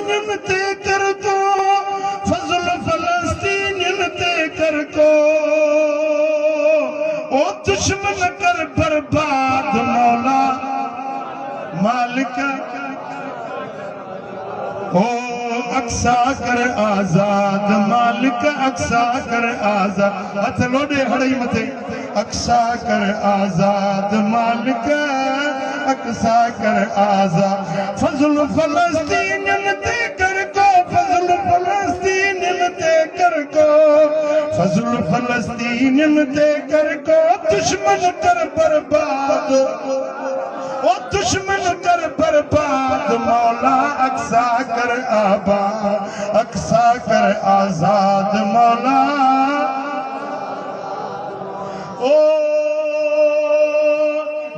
फलस्तीन ते कर को फजल फलस्तीन ते कर को ओ दुश्मन कर बर्बाद मौला मालिक ओ अक्सा कर आजाद मालिक अक्सा कर आजाद हथ लोडे हड़ई मथे अक्सा कर आजाद मालिक अक्सा कर आजाद फजल फलस्तीन ते कर को फजल फलस्तीन ते कर को फजल फलस्तीन ते कर को दुश्मन कर बर्बाद ओ दुश्मन कर बर्बाद मौला अक्सा कर आबाद अक्सा कर आजाद मौला ओ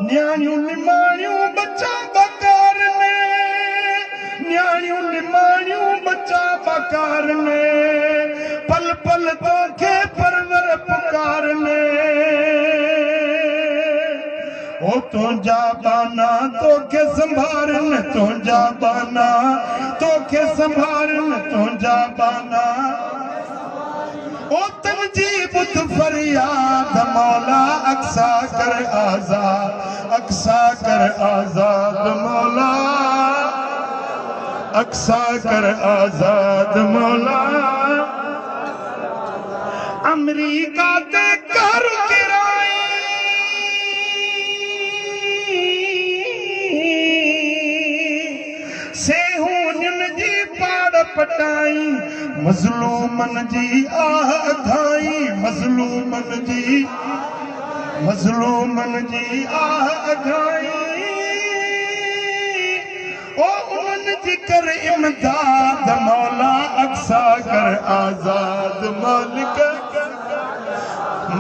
न्याणियों निमाणियों बच्चा बकार ने न्याणियों निमाणियों बच्चा बकार ने पल पल तो के परवर पुकारने ओ तुझा बाना तो के संभारन तुझा बाना तो के संभारन तुझा बाना ओ तंजीब फरियाद मौला अक्सा कर आजाद अक्सा कर आजाद मौला अक्सा कर आजाद मौला अमरीका ते कर किराए सेहून जी पाड़ पटाई मजलूमन जी आह अधाई मजलूमन जी आह अधाई ओ उन्हनि जी कर इमदाद मौला अक्सा कर आजाद मालिक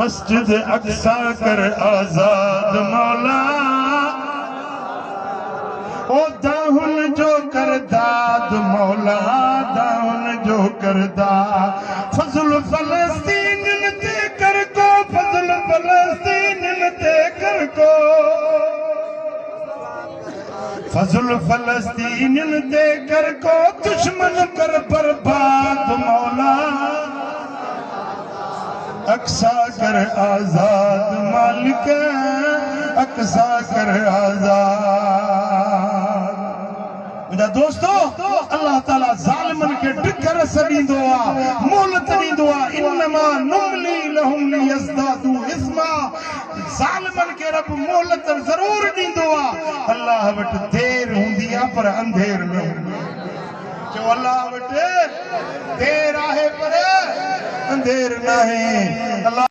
मस्जिद अक्सा कर आजाद मौला ओ दाहुन जो कर दाद मौला दाहुन जो कर दाद फजल फलस्तीन ते कर को फजल फलस्तीन ते कर को फजल फलस्तीन ते कर को दुश्मन कर बर्बाद मौला अक्सा कर आजाद मालिक अक्सा कर आजाद मुझा दोस्तों अल्लाह ताला जालिमन के टिकर सदींदो आ मोहलत दींदो आ इन्नमा नुमली लहुम लियज़दादू इस्मा जालिमन के रब मोहलत जरूर दींदो आ अल्लाह वट देर हुंदी आ पर अंधेर में जो अल्लाह वट देर आहे पर अंधेर नहीं अल्लाह